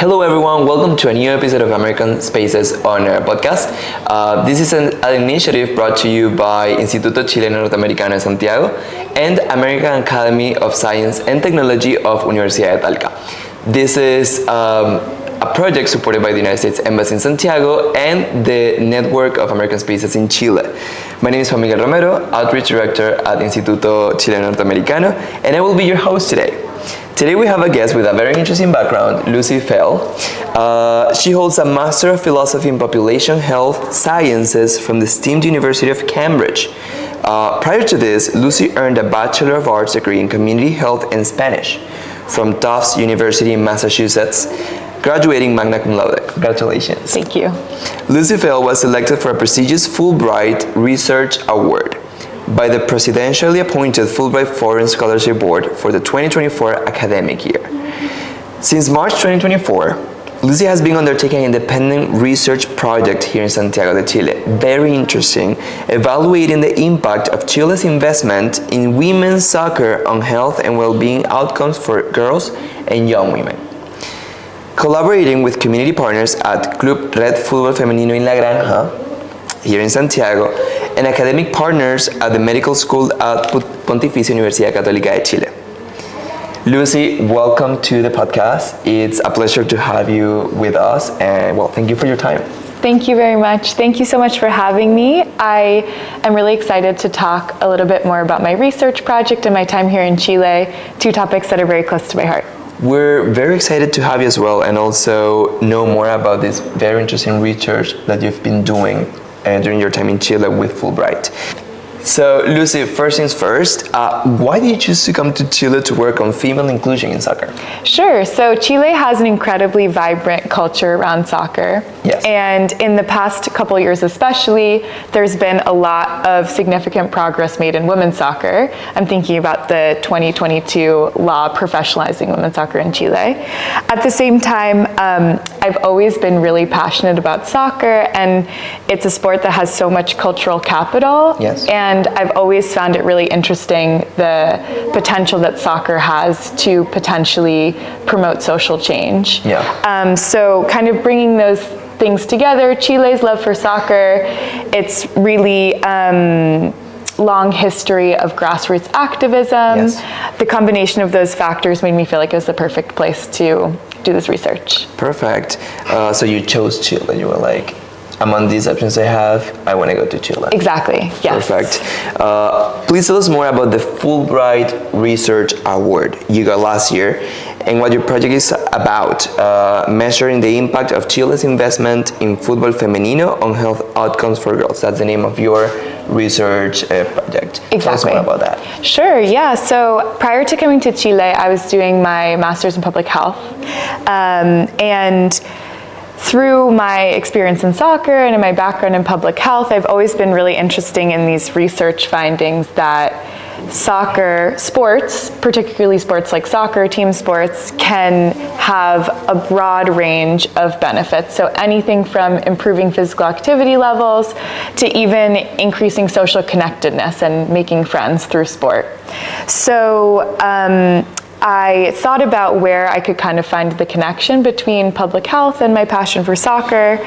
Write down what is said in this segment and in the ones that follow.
Hello everyone, welcome to a new episode of American Spaces on our podcast. This is an initiative brought to you by Instituto, Chileno, Norteamericano, Santiago and American Academy of Science and Technology of Universidad de Tufts. This is a project supported by the United States Embassy in Santiago and the Network of American Spaces in Chile. My name is Juan Miguel Romero, Outreach Director at Instituto, Chileno, Norteamericano, and I will be your host today. Today we have a guest with a very interesting background, Lucy Fell. She holds a Master of Philosophy in Population Health Sciences from the esteemed University of Cambridge. Prior to this, Lucy earned a Bachelor of Arts degree in Community Health and Spanish from Tufts University in Massachusetts, graduating magna cum laude. Congratulations. Thank you. Lucy Fell was selected for a prestigious Fulbright Research Award by the presidentially appointed Fulbright Foreign Scholarship Board for the 2024 academic year. Since March 2024, Lucy has been undertaking an independent research project here in Santiago de Chile, very interesting, evaluating the impact of Chile's investment in women's soccer on health and well-being outcomes for girls and young women. Collaborating with community partners at Club Red Fútbol Femenino en La Granja, here in Santiago, and academic partners at the medical school at Pontificia Universidad Católica de Chile. Lucy, welcome to the podcast. It's a pleasure to have you with us, and well, thank you for your time. Thank you very much. Thank you so much for having me. I am really excited to talk a little bit more about my research project and my time here in Chile, two topics that are very close to my heart. We're very excited to have you as well, and also know more about this very interesting research that you've been doing during your time in Chile with Fulbright. So, Lucy, first things first, why did you choose to come to Chile to work on female inclusion in soccer? Sure. So Chile has an incredibly vibrant culture around soccer. Yes. And in the past couple years especially, there's been a lot of significant progress made in women's soccer. I'm thinking about the 2022 law professionalizing women's soccer in Chile. At the same time, I've always been really passionate about soccer, and it's a sport that has so much cultural capital. Yes. And I've always found it really interesting, the potential that soccer has to potentially promote social change. Yeah. So kind of bringing those things together, Chile's love for soccer, it's really long history of grassroots activism. Yes. The combination of those factors made me feel like it was the perfect place to do this research. Perfect. So you chose Chile. You were like, among these options I have, I want to go to Chile. Exactly, yes. Perfect. Please tell us more about the Fulbright Research Award you got last year and what your project is about, measuring the impact of Chile's investment in fútbol femenino on health outcomes for girls. That's the name of your research project. Exactly. Tell us more about that. Sure, yeah. So prior to coming to Chile, I was doing my Master's in Public Health. And through my experience in soccer and in my background in public health, I've always been really interested in these research findings that soccer sports, particularly sports like soccer, team sports, can have a broad range of benefits. So anything from improving physical activity levels to even increasing social connectedness and making friends through sport. So I thought about where I could kind of find the connection between public health and my passion for soccer.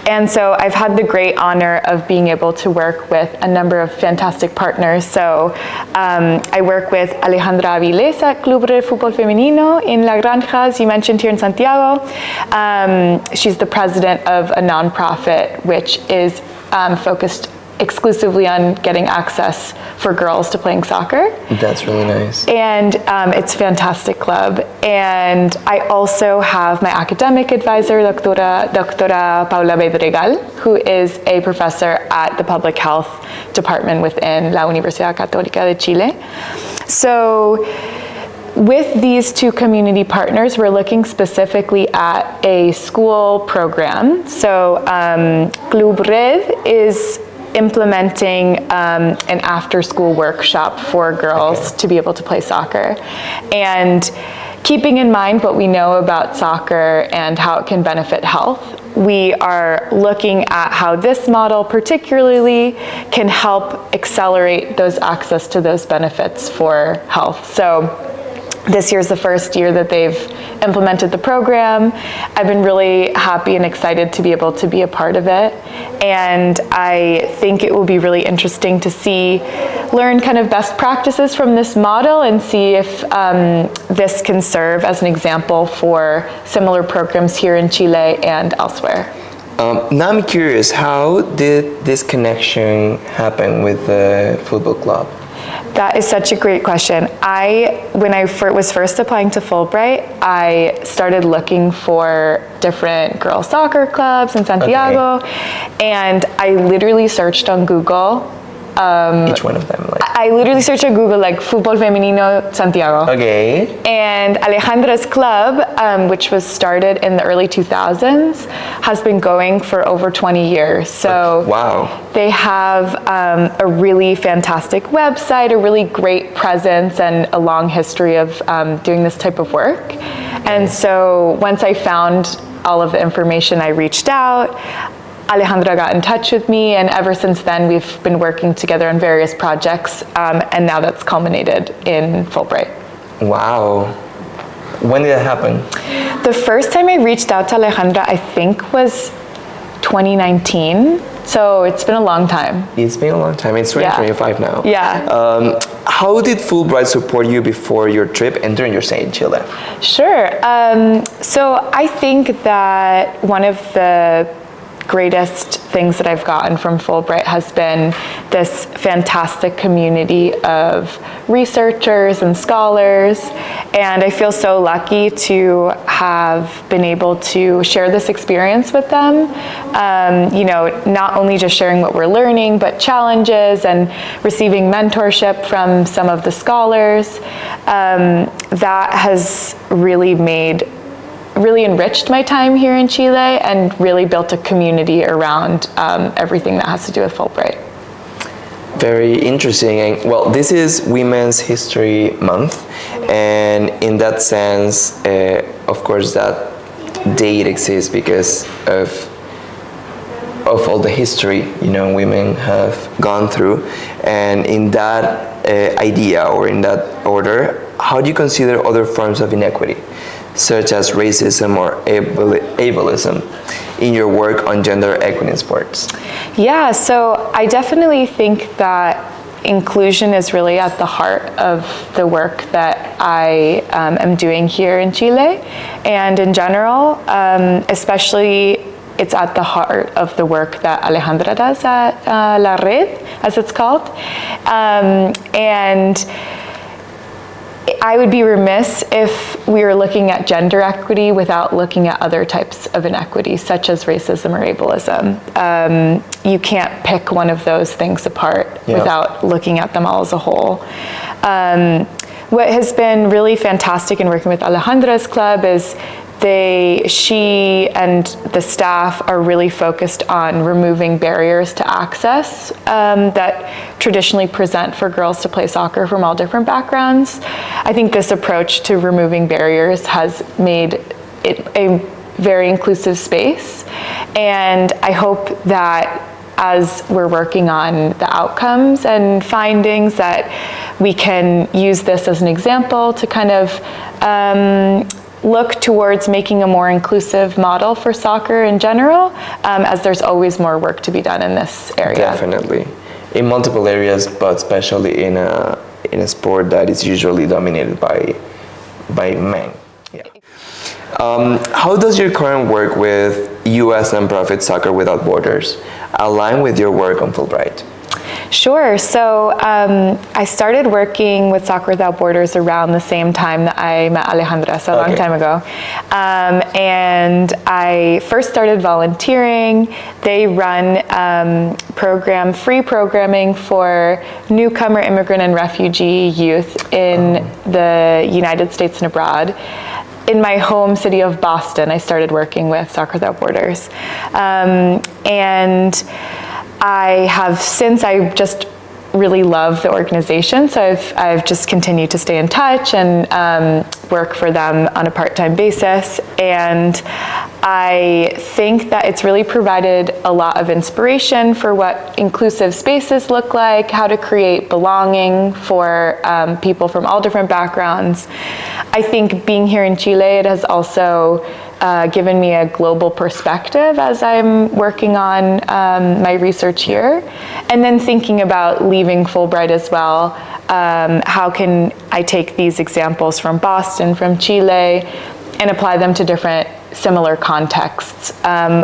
And so I've had the great honor of being able to work with a number of fantastic partners. So I work with Alejandra Avilés at Club Red Fútbol Femenino en La Granja, as you mentioned, here in Santiago. She's the president of a nonprofit which is focused exclusively on getting access for girls to playing soccer. That's really nice. And it's a fantastic club. And I also have my academic advisor, Doctora Paula Bedregal, who is a professor at the public health department within La Universidad Católica de Chile. So with these two community partners, we're looking specifically at a school program. So Club Red is implementing an after-school workshop for girls to be able to play soccer. And keeping in mind what we know about soccer and how it can benefit health, we are looking at how this model particularly can help accelerate those access to those benefits for health. So This year's the first year that they've implemented the program. I've been really happy and excited to be able to be a part of it. And I think it will be really interesting to learn kind of best practices from this model and see if this can serve as an example for similar programs here in Chile and elsewhere. Now I'm curious, how did this connection happen with the football club? That is such a great question. When I was first applying to Fulbright, I started looking for different girls' soccer clubs in Santiago, and I literally searched on Google. Each one of them? I literally searched on Google, like, fútbol femenino Santiago. Okay. And Alejandra's club, which was started in the early 2000s, has been going for over 20 years. So wow. They have a really fantastic website, a really great presence, and a long history of doing this type of work. And so once I found all of the information, I reached out. Alejandra got in touch with me, and ever since then we've been working together on various projects, and now that's culminated in Fulbright. Wow. When did that happen? The first time I reached out to Alejandra, I think, was 2019, so it's been a long time. It's been a long time. It's 2025 now. Yeah. How did Fulbright support you before your trip and during your stay in Chile? Sure. So I think that one of the greatest things that I've gotten from Fulbright has been this fantastic community of researchers and scholars, and I feel so lucky to have been able to share this experience with them. Not only just sharing what we're learning, but challenges and receiving mentorship from some of the scholars. That has really enriched my time here in Chile and really built a community around everything that has to do with Fulbright. Very interesting. And well, this is Women's History Month, and in that sense, of course, that date exists because of all the history women have gone through. And in that idea, or in that order, how do you consider other forms of inequity, such as racism or ableism, in your work on gender equity in sports? Yeah, so I definitely think that inclusion is really at the heart of the work that I am doing here in Chile, and in general, especially it's at the heart of the work that Alejandra does at La Red, as it's called. And I would be remiss if we were looking at gender equity without looking at other types of inequity, such as racism or ableism. You can't pick one of those things apart without looking at them all as a whole. What has been really fantastic in working with Alejandra's club is she and the staff are really focused on removing barriers to access that traditionally present for girls to play soccer from all different backgrounds. I think this approach to removing barriers has made it a very inclusive space, and I hope that as we're working on the outcomes and findings, that we can use this as an example to kind of look towards making a more inclusive model for soccer in general, as there's always more work to be done in this area. Definitely, in multiple areas, but especially in a sport that is usually dominated by men. Yeah. How does your current work with U.S. nonprofit Soccer Without Borders align with your work on Fulbright? Sure. So I started working with Soccer Without Borders around the same time that I met Alejandra, so a long time ago. And I first started volunteering. They run free programming for newcomer, immigrant, and refugee youth in the United States and abroad. In my home city of Boston, I started working with Soccer Without Borders. And I just really love the organization, so I've just continued to stay in touch and work for them on a part-time basis. And I think that it's really provided a lot of inspiration for what inclusive spaces look like, how to create belonging for people from all different backgrounds. I think being here in Chile, it has also given me a global perspective as I'm working on my research here. And then thinking about leaving Fulbright as well, how can I take these examples from Boston, from Chile, and apply them to different similar contexts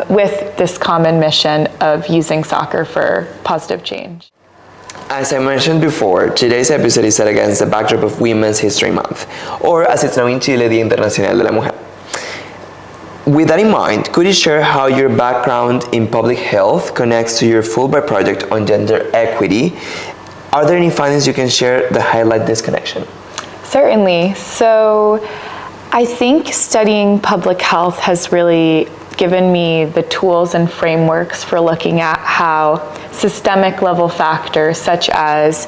with this common mission of using soccer for positive change. As I mentioned before, today's episode is set against the backdrop of Women's History Month, or as it's known in Chile, Día Internacional de la Mujer. With that in mind, could you share how your background in public health connects to your Fulbright project on gender equity? Are there any findings you can share that highlight this connection? Certainly. So I think studying public health has really given me the tools and frameworks for looking at how systemic level factors such as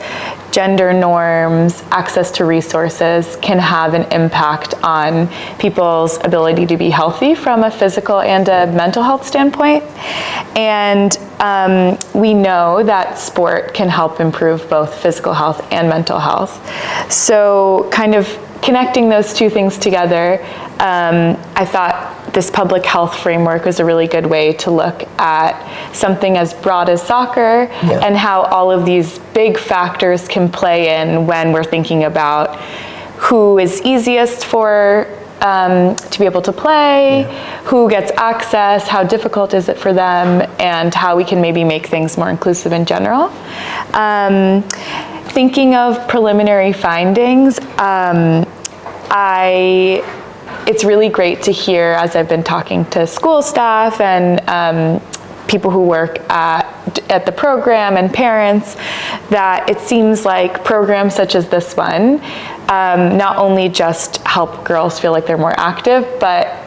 gender norms, access to resources can have an impact on people's ability to be healthy from a physical and a mental health standpoint. And we know that sport can help improve both physical health and mental health. So kind of connecting those two things together, I thought this public health framework was a really good way to look at something as broad as soccer and how all of these big factors can play in when we're thinking about who is easiest for to be able to play, who gets access, how difficult is it for them, and how we can maybe make things more inclusive in general. Thinking of preliminary findings, it's really great to hear as I've been talking to school staff and people who work at the program and parents that it seems like programs such as this one not only just help girls feel like they're more active, but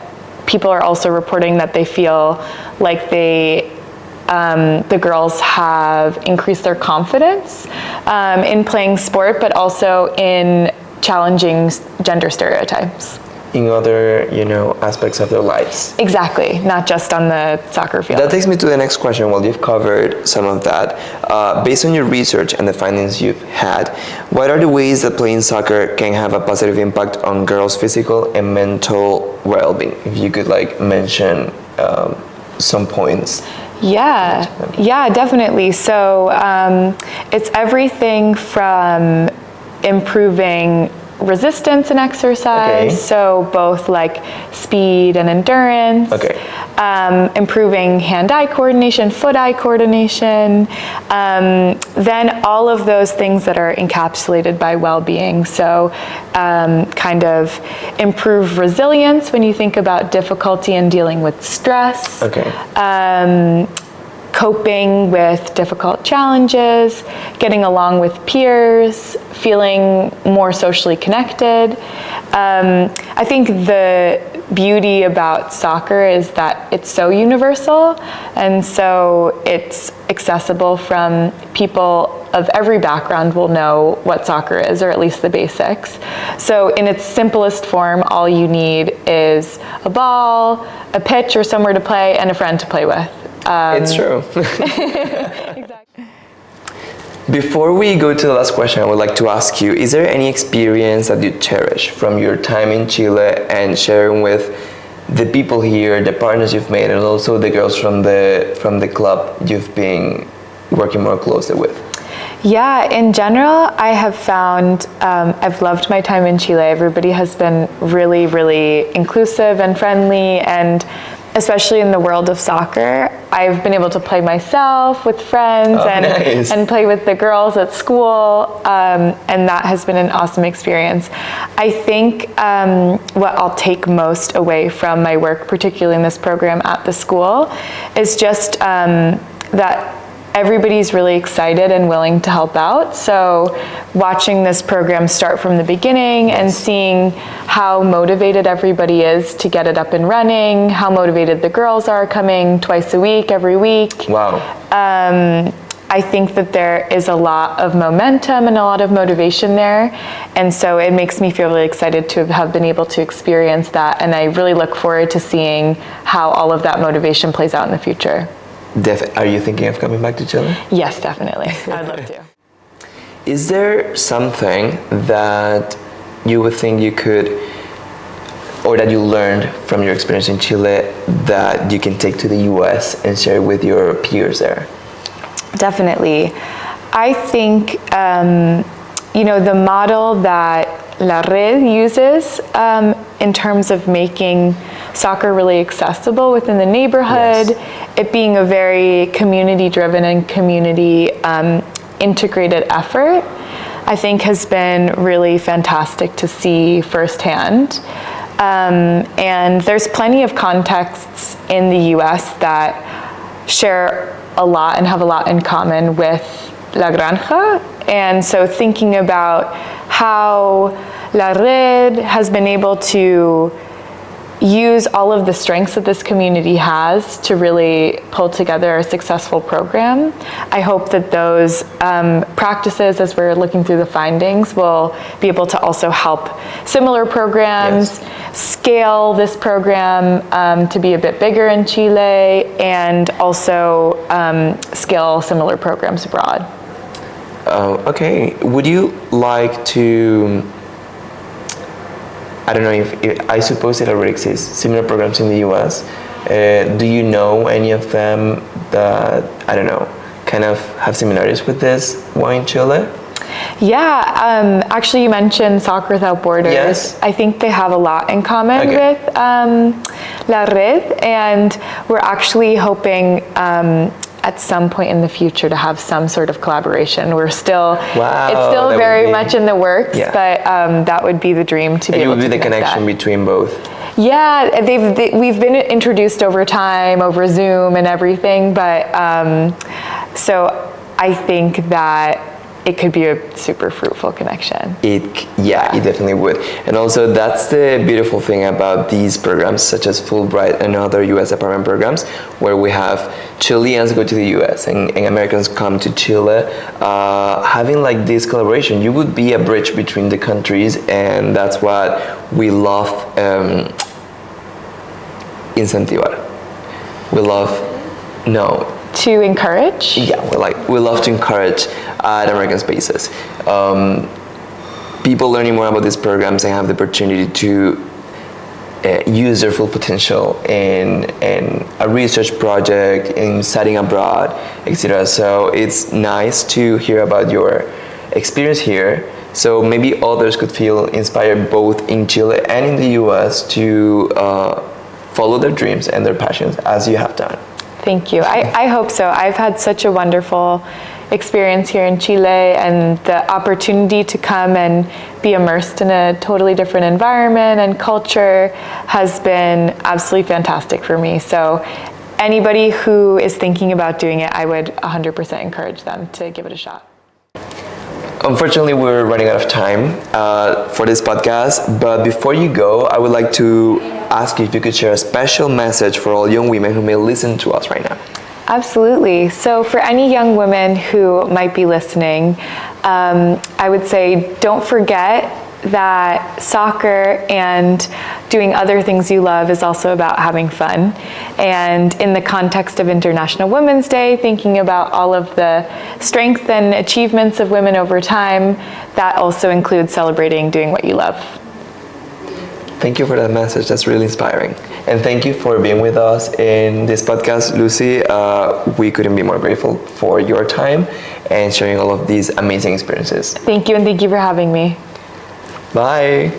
people are also reporting that they feel like the girls have increased their confidence in playing sport, but also in challenging gender stereotypes. In other, aspects of their lives. Exactly, not just on the soccer field. That takes me to the next question. Well, you've covered some of that. Based on your research and the findings you've had, what are the ways that playing soccer can have a positive impact on girls' physical and mental well-being? If you could mention some points. Yeah, definitely. So it's everything from improving resistance in exercise, so both speed and endurance, improving hand-eye coordination, foot-eye coordination, then all of those things that are encapsulated by well-being. So kind of improve resilience when you think about difficulty in dealing with stress, coping with difficult challenges, getting along with peers, feeling more socially connected. I think the beauty about soccer is that it's so universal, and so it's accessible from people of every background will know what soccer is, or at least the basics. So in its simplest form, all you need is a ball, a pitch or somewhere to play, and a friend to play with. It's true. Exactly. Before we go to the last question, I would like to ask you, is there any experience that you cherish from your time in Chile and sharing with the people here, the partners you've made, and also the girls from the club you've been working more closely with? Yeah, in general, I have found, I've loved my time in Chile. Everybody has been really, really inclusive and friendly, and especially in the world of soccer, I've been able to play myself with friends and play with the girls at school, and that has been an awesome experience. I think what I'll take most away from my work, particularly in this program at the school, is just that everybody's really excited and willing to help out. So watching this program start from the beginning and seeing how motivated everybody is to get it up and running, how motivated the girls are coming twice a week, every week. Wow. I think that there is a lot of momentum and a lot of motivation there, and so it makes me feel really excited to have been able to experience that, and I really look forward to seeing how all of that motivation plays out in the future. Are you thinking of coming back to Chile? Yes, definitely. I'd love to. Is there something that you would think you could, or that you learned from your experience in Chile that you can take to the US and share with your peers there? Definitely. I think, the model that La Red uses in terms of making soccer really accessible within the neighborhood, it being a very community-driven and community-integrated effort, I think has been really fantastic to see firsthand. And there's plenty of contexts in the US that share a lot and have a lot in common with La Granja. And so thinking about how La Red has been able to use all of the strengths that this community has to really pull together a successful program. I hope that those practices, as we're looking through the findings, will be able to also help similar programs scale this program to be a bit bigger in Chile, and also scale similar programs abroad. Okay, would you like to, I don't know if I suppose it already exists, similar programs in the US. Do you know any of them that, I don't know, kind of have similarities with this one in Chile? Yeah, actually you mentioned Soccer Without Borders. Yes. I think they have a lot in common with La Red, and we're actually hoping at some point in the future to have some sort of collaboration. We're still, it's still very much in the works, but that would be the dream to be able to do. It would be the connection between both. Yeah, we've been introduced over time, over Zoom and everything, but so I think that it could be a super fruitful connection. It definitely would. And also that's the beautiful thing about these programs such as Fulbright and other US apartment programs, where we have Chileans go to the US and Americans come to Chile. Having like this collaboration, you would be a bridge between the countries, and that's what we love incentivar. We love, to encourage? Yeah, we love to encourage at American Spaces. People learning more about these programs and have the opportunity to use their full potential in a research project, in studying abroad, etc. So it's nice to hear about your experience here. So maybe others could feel inspired both in Chile and in the US to follow their dreams and their passions as you have done. Thank you. I hope so. I've had such a wonderful experience here in Chile, and the opportunity to come and be immersed in a totally different environment and culture has been absolutely fantastic for me. So anybody who is thinking about doing it, I would 100% encourage them to give it a shot. Unfortunately, we're running out of time for this podcast, but before you go, I would like to ask you if you could share a special message for all young women who may listen to us right now. Absolutely. So for any young women who might be listening, I would say don't forget that soccer and doing other things you love is also about having fun. And in the context of International Women's Day, thinking about all of the strength and achievements of women over time, that also includes celebrating doing what you love. Thank you for that message. That's really inspiring. And thank you for being with us in this podcast, Lucy. We couldn't be more grateful for your time and sharing all of these amazing experiences. Thank you, and thank you for having me. Bye.